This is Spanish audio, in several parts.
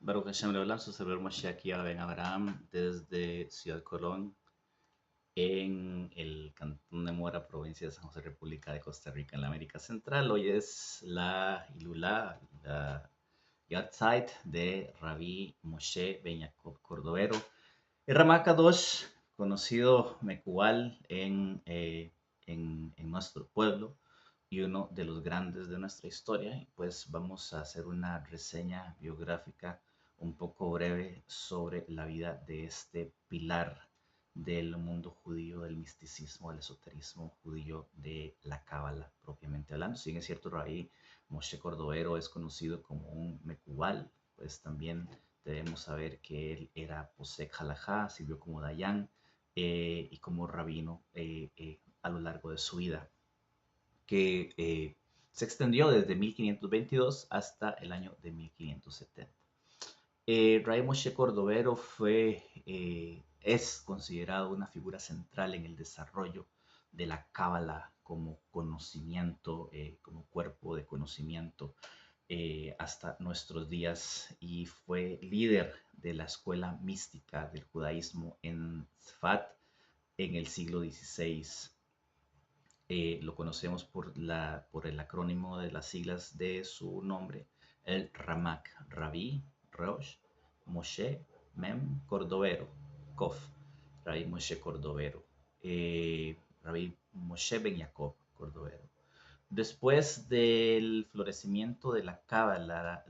Baruch Hashem Leolam, su servidor Moshiach Ben Abraham, desde Ciudad Colón, en el Cantón de Mora, provincia de San José, República de Costa Rica, en la América Central. Hoy es la Ilulá, la Yahrzeit de Rabí Moshe Ben Jacob Cordovero, el Ramak Kadosh, conocido Mecubal en nuestro pueblo y uno de los grandes de nuestra historia. Y pues vamos a hacer una reseña biográfica un poco breve sobre la vida de este pilar del mundo judío, del misticismo, del esoterismo judío, de la Cábala propiamente hablando. Si bien es cierto, Rabí Moshe Cordovero es conocido como un Mecubal, pues también debemos saber que él era Posek Halajá, sirvió como Dayan y como rabino a lo largo de su vida, que se extendió desde 1522 hasta el año de 1570. Ray Moshe Cordovero es considerado una figura central en el desarrollo de la Cábala como conocimiento, como cuerpo de conocimiento hasta nuestros días, y fue líder de la escuela mística del judaísmo en Tzfat en el siglo XVI. Lo conocemos por el acrónimo de las siglas de su nombre, el Ramak, Rabí, Rosh, Moshe, Mem, Cordovero, Kof, Rabí Moshe Cordovero, Rabí Moshe Ben Jacob Cordovero. Después del florecimiento de la Cábala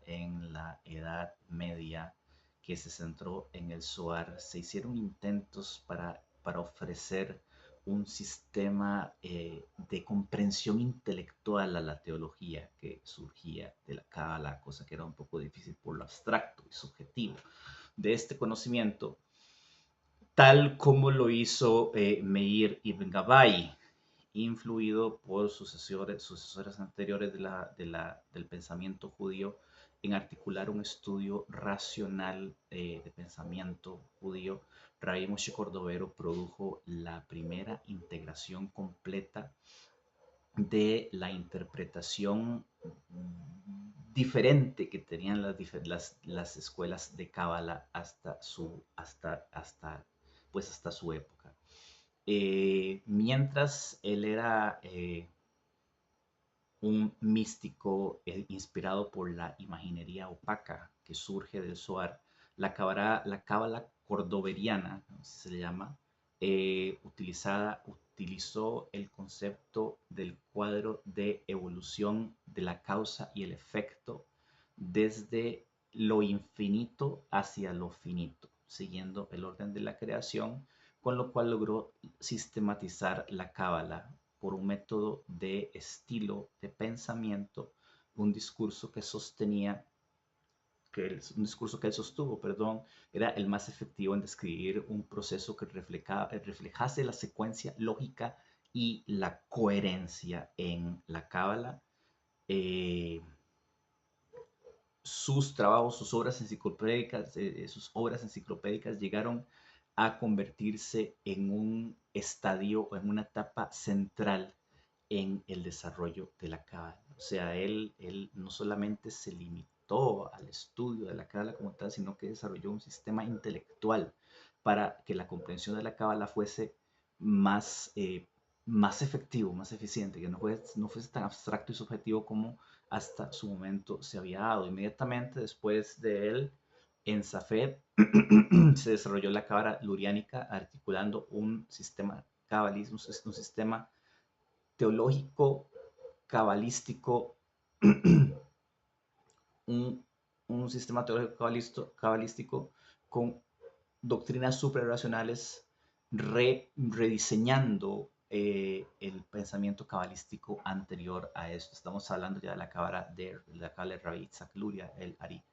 en la Edad Media, que se centró en el Zohar, se hicieron intentos para ofrecer un sistema de comprensión intelectual a la teología que surgía de la Cábala, cosa que era un poco difícil por lo abstracto y subjetivo de este conocimiento, tal como lo hizo Meir Ibn Gabay, influido por sucesores anteriores del pensamiento judío, en articular un estudio racional de pensamiento judío. Rabbi Moshe Cordovero produjo la primera integración completa de la interpretación diferente que tenían las escuelas de Cábala hasta su época. Mientras él era un místico inspirado por la imaginería opaca que surge del Zohar, la cábala cordoveriana, así se le llama, utilizó el concepto del cuadro de evolución de la causa y el efecto desde lo infinito hacia lo finito, siguiendo el orden de la creación, con lo cual logró sistematizar la cábala por un método de estilo, de pensamiento, un discurso que un discurso que él sostuvo, perdón, era el más efectivo en describir un proceso que reflejase la secuencia lógica y la coherencia en la cábala. Eh, sus trabajos, sus obras enciclopédicas llegaron a convertirse en un estadio o en una etapa central en el desarrollo de la cábala. O sea, él no solamente se limitó al estudio de la cábala como tal, sino que desarrolló un sistema intelectual para que la comprensión de la cábala fuese más, más efectivo, más eficiente, que no fuese tan abstracto y subjetivo como hasta su momento se había dado. Inmediatamente después de él, en Safed, se desarrolló la cábala luriánica, articulando un sistema cabalístico, un sistema teológico, cabalístico, un, un sistema teológico cabalístico con doctrinas suprarracionales, rediseñando el pensamiento cabalístico anterior a esto. Estamos hablando ya de la cábala de Rabbi Isaac Luria, el Ari.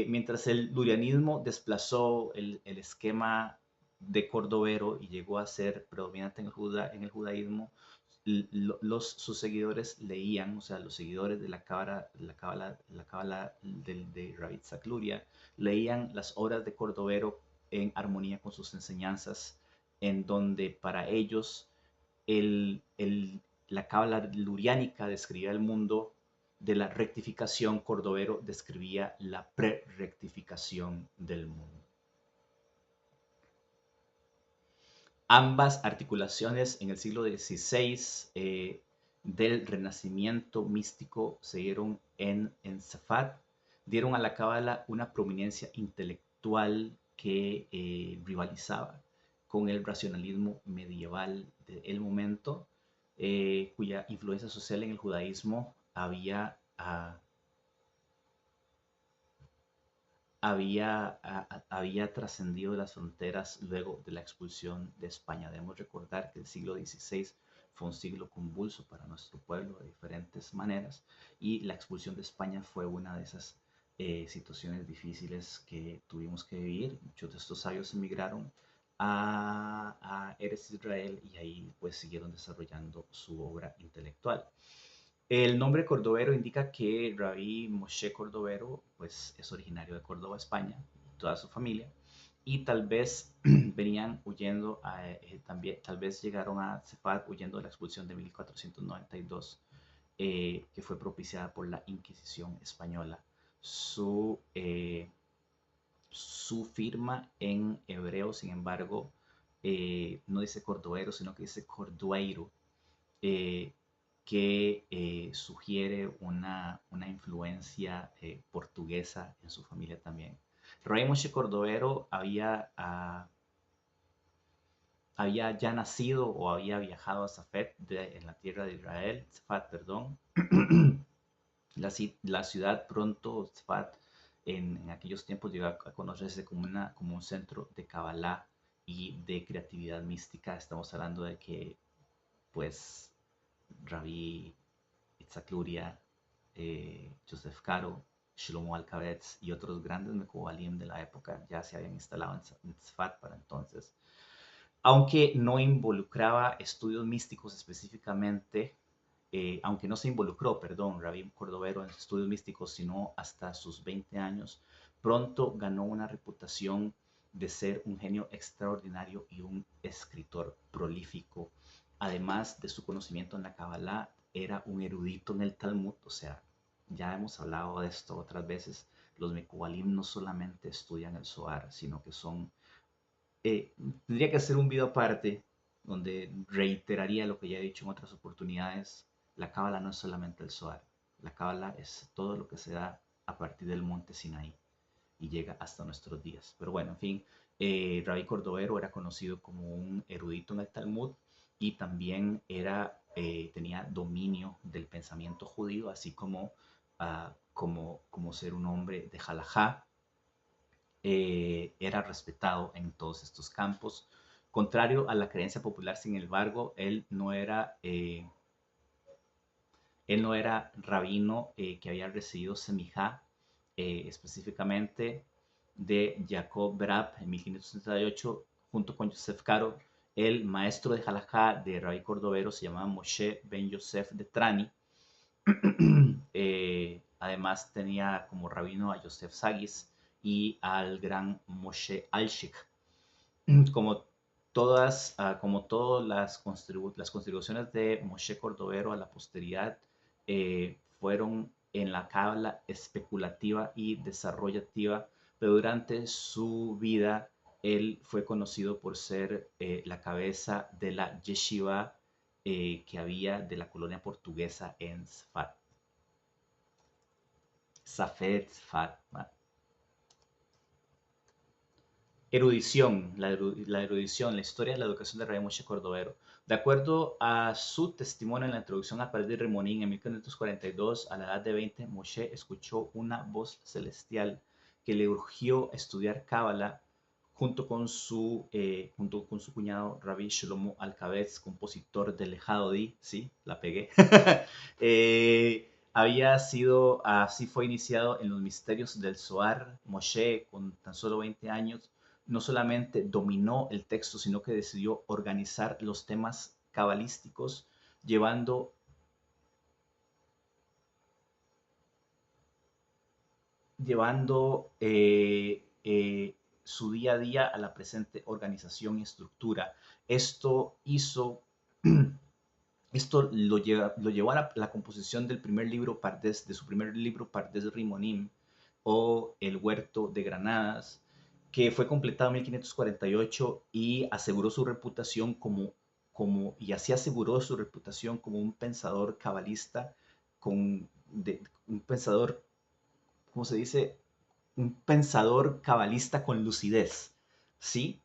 Mientras el lurianismo desplazó el esquema de Cordovero y llegó a ser predominante en el judaísmo, sus seguidores leían, o sea, los seguidores de la cábala de Rabbi Isaac Luria, leían las obras de Cordovero en armonía con sus enseñanzas, en donde para ellos el, el, la cábala luriánica describía el mundo de la rectificación, Cordovero describía la pre-rectificación del mundo. Ambas articulaciones en el siglo XVI del renacimiento místico se dieron en Safad, dieron a la cábala una prominencia intelectual que rivalizaba con el racionalismo medieval del momento, cuya influencia social en el judaísmo había trascendido las fronteras luego de la expulsión de España. Debemos recordar que el siglo XVI fue un siglo convulso para nuestro pueblo de diferentes maneras y la expulsión de España fue una de esas situaciones difíciles que tuvimos que vivir. Muchos de estos sabios emigraron a Eretz Israel y ahí pues siguieron desarrollando su obra intelectual. El nombre Cordovero indica que Rabí Moshe Cordovero pues, es originario de Córdoba, España, toda su familia, y tal vez venían huyendo, también, tal vez llegaron a Sefard huyendo de la expulsión de 1492, que fue propiciada por la Inquisición española. Su firma en hebreo, sin embargo, no dice Cordovero, sino que dice Cordueiro, eh, que sugiere una influencia portuguesa en su familia también. Rey Moshe Cordovero había ya nacido o había viajado a Safed en la tierra de Israel, Safat, perdón. La ciudad pronto, Safat, en aquellos tiempos llegó a conocerse como un centro de Kabbalah y de creatividad mística. Estamos hablando de que, pues, Rabí Itzhak Luria, Joseph Caro, Shlomo Alkabetz y otros grandes Mekubalim de la época ya se habían instalado en Tzfat para entonces. Aunque no involucraba estudios místicos específicamente, aunque no se involucró, perdón, Rabí Cordovero en estudios místicos, sino hasta sus 20 años, pronto ganó una reputación de ser un genio extraordinario y un escritor prolífico. Además de su conocimiento en la Kabbalah, era un erudito en el Talmud, o sea, ya hemos hablado de esto otras veces, los Mekubalim no solamente estudian el Zohar, sino que son tendría que hacer un video aparte donde reiteraría lo que ya he dicho en otras oportunidades. La cábala no es solamente el Zohar. La cábala es todo lo que se da a partir del monte Sinaí y llega hasta nuestros días. Pero bueno, en fin, Rabí Cordovero era conocido como un erudito en el Talmud y también tenía dominio del pensamiento judío, así como ser un hombre de halajá. Era respetado en todos estos campos. Contrario a la creencia popular, sin embargo, él no era rabino que había recibido semijá, específicamente de Jacob Brab en 1568, junto con Yosef Caro. El maestro de halajá de Rabí Cordovero se llamaba Moshe Ben Yosef de Trani. Además tenía como rabino a Yosef Sagis y al gran Moshe Alshik. Como todas las contribuciones de Moshe Cordovero a la posteridad fueron en la cábala especulativa y desarrollativa, pero durante su vida él fue conocido por ser la cabeza de la yeshiva que había de la colonia portuguesa en Safed. Erudición, la erudición, la historia de la educación de Rabbi Moshe Cordovero. De acuerdo a su testimonio en la introducción a París de Rimonín en 1542, a la edad de 20, Moshe escuchó una voz celestial que le urgió estudiar Cábala junto con su cuñado Rabbi Shlomo Alkabetz, compositor del Lejadodi, sí, la pegué. Así fue iniciado en los misterios del Zohar. Moshe, con tan solo 20 años, no solamente dominó el texto, sino que decidió organizar los temas cabalísticos, llevando su día a día a la presente organización y estructura. Esto hizo Esto lo llevó a la composición del primer libro Pardes, de su primer libro Pardes Rimonim, o El Huerto de Granadas, que fue completado en 1548 y aseguró su reputación y así aseguró su reputación como un pensador cabalista, un pensador, ¿cómo se dice? Un pensador cabalista con lucidez, ¿sí?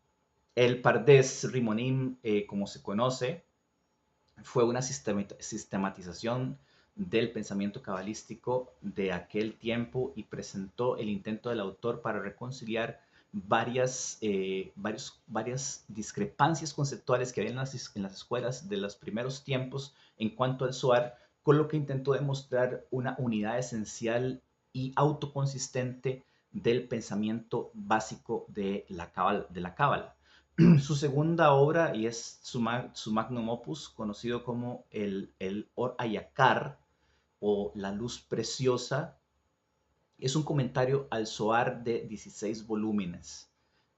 El Pardes Rimonim, como se conoce, fue una sistematización del pensamiento cabalístico de aquel tiempo y presentó el intento del autor para reconciliar varias discrepancias conceptuales que había en las escuelas de los primeros tiempos en cuanto al Zohar, con lo que intentó demostrar una unidad esencial y autoconsistente del pensamiento básico de la Cábala. Su segunda obra, y es su magnum opus, conocido como el Or Ayakar, o La Luz Preciosa, es un comentario al Zohar de 16 volúmenes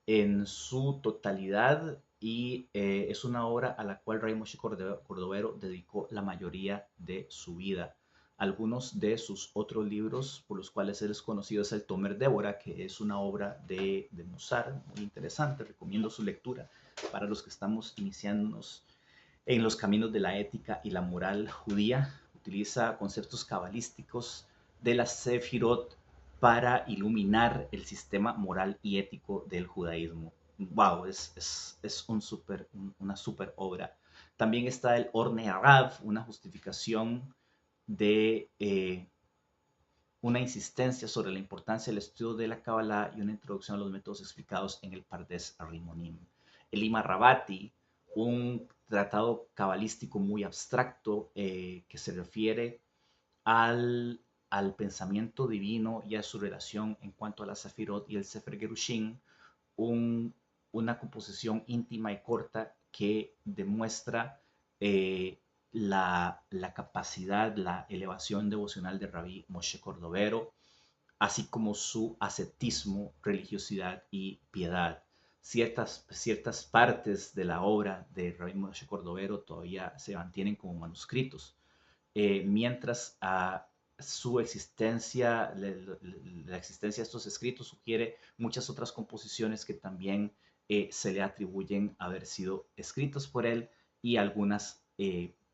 en su totalidad y es una obra a la cual Ray Moshe Cordovero dedicó la mayoría de su vida. Algunos de sus otros libros por los cuales él es conocido es el Tomer Débora, que es una obra de Musar muy interesante. Recomiendo su lectura para los que estamos iniciándonos en los caminos de la ética y la moral judía. Utiliza conceptos cabalísticos de la Sefirot para iluminar el sistema moral y ético del judaísmo. Wow, es una super obra. También está el Orne Arav, una justificación de una insistencia sobre la importancia del estudio de la Kabbalah y una introducción a los métodos explicados en el Pardes Arimonim. El Ima Rabati, un tratado cabalístico muy abstracto que se refiere al, al pensamiento divino y a su relación en cuanto a la Sefirot y el Sefer Gerushin, un, una composición íntima y corta que demuestra la capacidad, la elevación devocional de Rabí Moshe Cordovero, así como su ascetismo, religiosidad y piedad. Ciertas partes de la obra de Rabí Moshe Cordovero todavía se mantienen como manuscritos, mientras a su existencia, la existencia de estos escritos sugiere muchas otras composiciones que también se le atribuyen haber sido escritas por él y algunas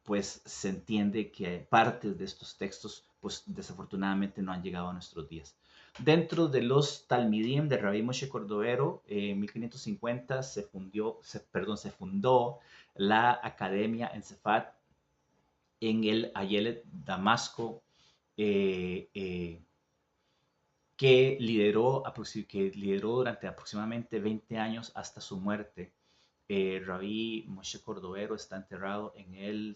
pues se entiende que partes de estos textos pues desafortunadamente no han llegado a nuestros días. Dentro de los Talmidim de Rabbi Moshe Cordovero, en 1550 se fundó la Academia en Cefat en el Ayelet Damasco, eh, eh, que lideró durante aproximadamente 20 años hasta su muerte. Rabí Moshe Cordovero está enterrado en el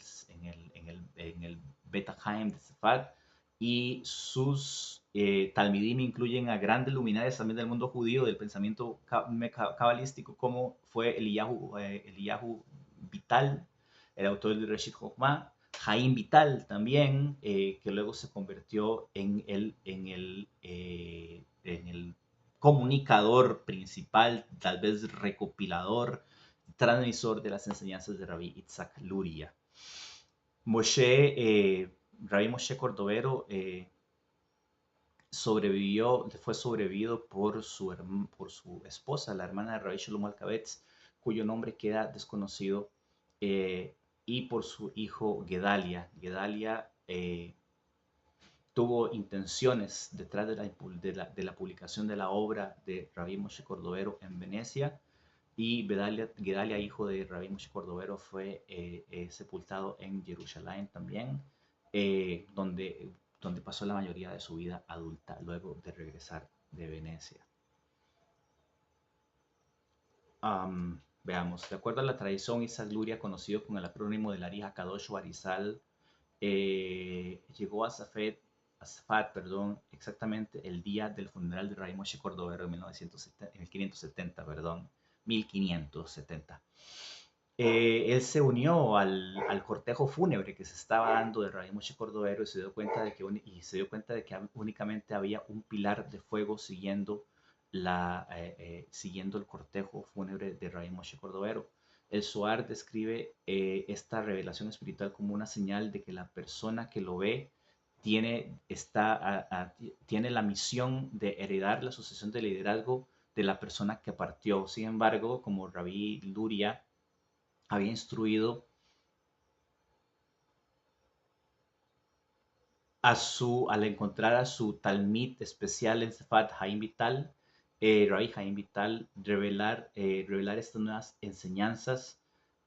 Bet Haim de Sefat y sus talmidim incluyen a grandes luminarias también del mundo judío, del pensamiento cabalístico, como fue Eliyahu Vital, el autor de Reshit Chochmah, Jaime Vital también, que luego se convirtió en el comunicador principal, tal vez recopilador, transmisor de las enseñanzas de Rabbi Itzhak Luria. Rabbi Moshe Cordovero fue sobrevivido por su esposa, la hermana de Rabbi Shalom Alkabetz, cuyo nombre queda desconocido, y por su hijo Gedalia. Gedalia tuvo intenciones detrás de la publicación de la obra de Rabbi Moshe Cordovero en Venecia, y Gedalia, hijo de Rabbi Moshe Cordovero, fue sepultado en Jerusalén también, donde pasó la mayoría de su vida adulta luego de regresar de Venecia. Veamos, de acuerdo a la tradición, Isaac Luria, conocido con el acrónimo de Ari Hakadosh o Arizal, llegó a Safat, exactamente el día del funeral de Rabbi Moshe Cordovero en 1570, 1570. Él se unió al cortejo fúnebre que se estaba dando de Rabbi Moshe Cordovero y se dio cuenta de que únicamente había un pilar de fuego siguiendo el cortejo fúnebre de Rabbi Moshe Cordovero. el Zohar describe esta revelación espiritual como una señal de que la persona que lo ve tiene la misión de heredar la sucesión de liderazgo de la persona que partió. Sin embargo, como Rabí Luria había instruido al encontrar a su talmid especial en Sefat Haim Vital, Rabbi Haim Vital, revelar estas nuevas enseñanzas,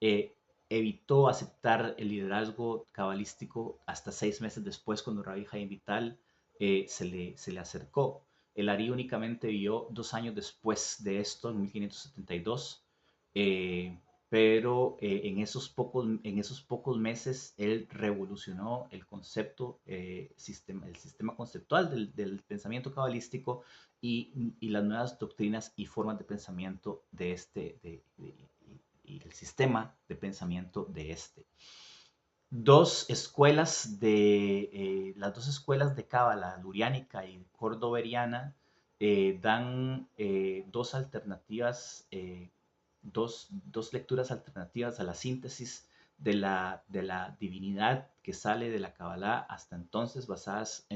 eh, evitó aceptar el liderazgo cabalístico hasta 6 meses después, cuando Rabbi Haim Vital se le acercó. El Ari únicamente vivió 2 años después de esto, en 1572. eh, pero en esos pocos meses él revolucionó el concepto, el sistema conceptual del pensamiento cabalístico y las nuevas doctrinas y formas de pensamiento y el sistema de pensamiento de este. Las dos escuelas de Cábala, luriánica y cordoveriana, dan dos alternativas, dos lecturas alternativas a la síntesis de la divinidad que sale de la Kabbalah hasta entonces, basadas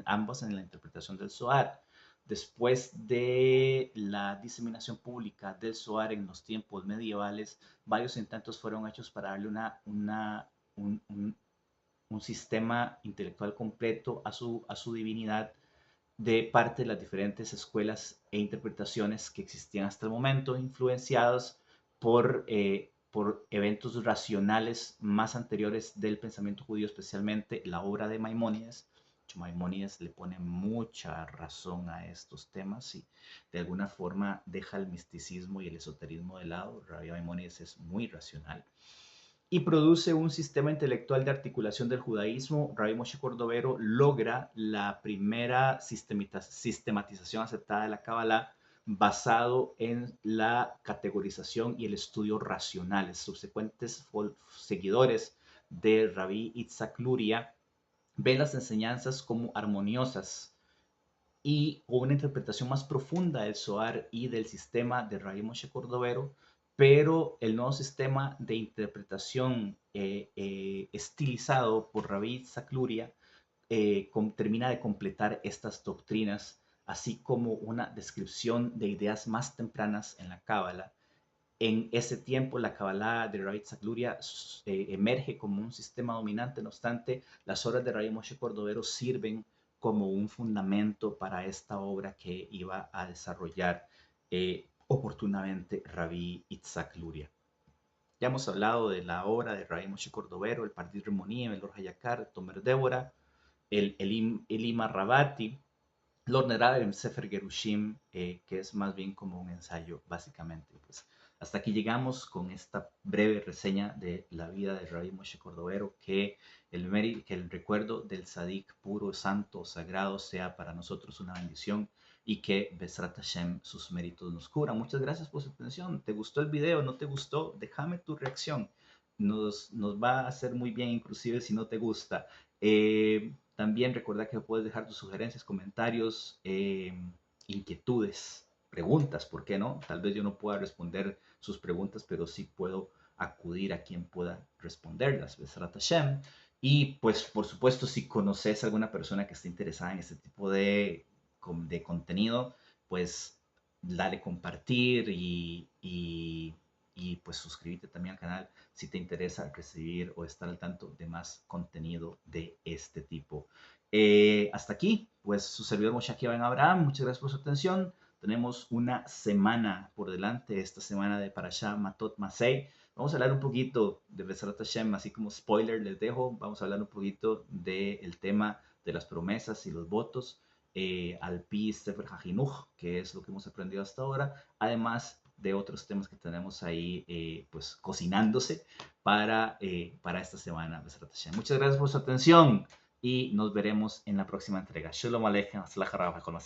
ambas en la interpretación del Zohar. Después de la diseminación pública del Zohar en los tiempos medievales, varios intentos fueron hechos para darle un sistema intelectual completo a su divinidad, de parte de las diferentes escuelas e interpretaciones que existían hasta el momento, influenciados por eventos racionales más anteriores del pensamiento judío, especialmente la obra de Maimónides. Maimónides le pone mucha razón a estos temas y de alguna forma deja el misticismo y el esoterismo de lado. Rabbi Maimónides es muy racional y produce un sistema intelectual de articulación del judaísmo. Rabbi Moshe Cordovero logra la primera sistematización aceptada de la Kabbalah, basado en la categorización y el estudio racionales. Subsecuentes seguidores de Rabbi Itzhak Luria ven las enseñanzas como armoniosas y una interpretación más profunda del Zohar y del sistema de Rabbi Moshe Cordovero, pero el nuevo sistema de interpretación estilizado por Rabbi Luria termina de completar estas doctrinas, así como una descripción de ideas más tempranas en la Cábala. En ese tiempo, la Kabbalah de Rabbi Luria emerge como un sistema dominante. No obstante, las obras de Rabbi Moshe Cordovero sirven como un fundamento para esta obra que iba a desarrollar oportunamente Rabbi Itzhak Luria. Ya hemos hablado de la obra de Rabbi Moshe Cordovero, el Pardir Rimonim, el Or Hayakar, Tomer Débora, el Elima Rabati, Lord Nerad en Sefer Gerushim, que es más bien como un ensayo, básicamente. Pues hasta aquí llegamos con esta breve reseña de la vida de Rabbi Moshe Cordovero. Que el recuerdo del Sadik puro, santo, sagrado, sea para nosotros una bendición y que Besrat Hashem sus méritos nos cubran. Muchas gracias por su atención. ¿Te gustó el video? ¿No te gustó? Déjame tu reacción. Nos va a hacer muy bien, inclusive si no te gusta. También recuerda que puedes dejar tus sugerencias, comentarios, inquietudes, preguntas, ¿por qué no? Tal vez yo no pueda responder sus preguntas, pero sí puedo acudir a quien pueda responderlas. Besrat Hashem. Y pues, por supuesto, si conoces a alguna persona que esté interesada en este tipo de contenido, pues dale compartir y pues suscríbete también al canal si te interesa recibir o estar al tanto de más contenido de este tipo. Hasta aquí, pues su servidor Moshe Ben Abraham, muchas gracias por su atención. Tenemos una semana por delante, esta semana de Parashá Matot Masei. Vamos a hablar un poquito de Besrat Hashem, así como spoiler les dejo, vamos a hablar un poquito del tema de las promesas y los votos, al Pi Sefer HaJinuch, que es lo que hemos aprendido hasta ahora, además de otros temas que tenemos ahí pues cocinándose para esta semana. Muchas gracias por su atención y nos veremos en la próxima entrega. Shalom Aleichem, Aslach Rabba, con la